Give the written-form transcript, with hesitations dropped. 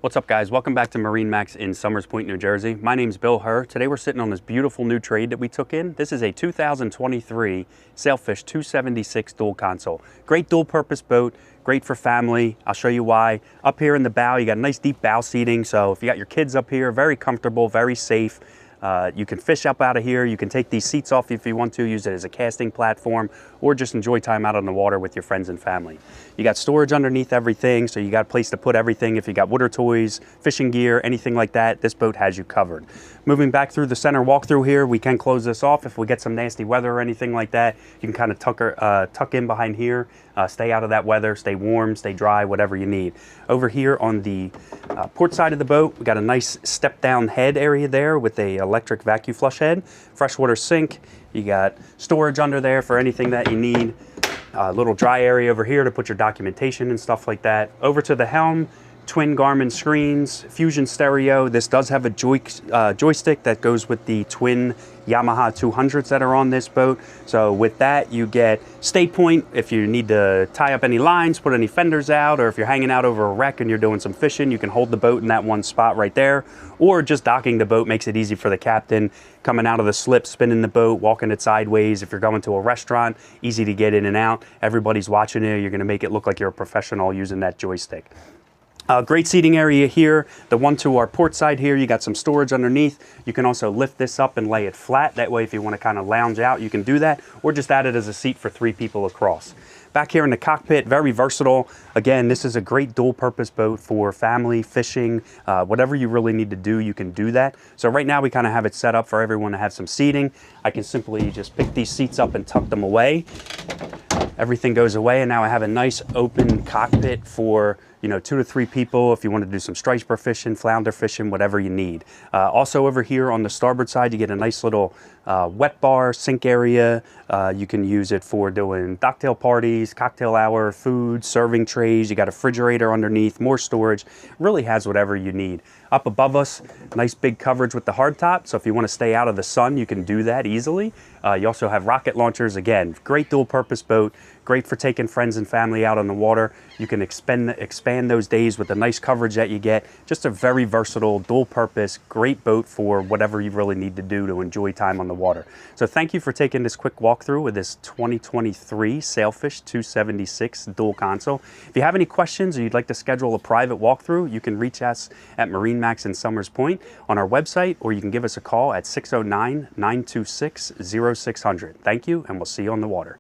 What's up, guys? Welcome back to MarineMax in Somers Point, New Jersey. My name's Bill Herr. Today we're sitting on this beautiful new trade that we took in. This is a 2023 Sailfish 276 dual console. Great dual purpose boat, great for family. I'll show you why. Up here in the bow, you got nice deep bow seating. So if you got your kids up here, very comfortable, very safe. You can fish up out of here. You can take these seats off if you want to, use it as a casting platform, or just enjoy time out on the water with your friends and family. You got storage underneath everything, so you got a place to put everything. If you got water toys, fishing gear, anything like that, this boat has you covered. Moving back through the center walkthrough here, we can close this off. If we get some nasty weather or anything like that, you can kind of tuck in behind here, stay out of that weather, stay warm, stay dry, whatever you need. Over here on the port side of the boat, we got a nice step down head area there with a electric vacuum flush head, freshwater sink. You got storage under there for anything that you need. A little dry area over here to put your documentation and stuff like that. Over to the helm, twin Garmin screens, Fusion stereo. This does have a joystick that goes with the twin Yamaha 200s that are on this boat. So with that, you get stay point if you need to tie up any lines, put any fenders out, or if you're hanging out over a wreck and you're doing some fishing, you can hold the boat in that one spot right there. Or just docking the boat makes it easy for the captain, coming out of the slip, spinning the boat, walking it sideways. If you're going to a restaurant, easy to get in and out. Everybody's watching you. You're going to make it look like you're a professional using that joystick. Great seating area here. The one to our port side here, you got some storage underneath. You can also lift this up and lay it flat. That way, if you want to kind of lounge out, you can do that, or just add it as a seat for 3 people across. Back here in the cockpit, very versatile. Again, this is a great dual purpose boat for family, fishing, whatever you really need to do, you can do that. So right now we kind of have it set up for everyone to have some seating. I can simply just pick these seats up and tuck them away. Everything goes away, and now I have a nice open cockpit for 2 to 3 people if you want to do some striper fishing, flounder fishing, whatever you need. Also over here on the starboard side, you get a nice little wet bar, sink area. You can use it for doing cocktail parties, cocktail hour, food, serving trays. You got a refrigerator underneath, more storage. Really has whatever you need. Up above us, nice big coverage with the hardtop. So if you want to stay out of the sun, you can do that easily. You also have rocket launchers. Again, great dual purpose boat. Great for taking friends and family out on the water. You can expand those days with the nice coverage that you get. Just a very versatile, dual purpose, great boat for whatever you really need to do to enjoy time on the water. So thank you for taking this quick walkthrough with this 2023 Sailfish 276 dual console. If you have any questions or you'd like to schedule a private walkthrough, you can reach us at MarineMax in Somers Point on our website, or you can give us a call at 609-926-0600. Thank you, and we'll see you on the water.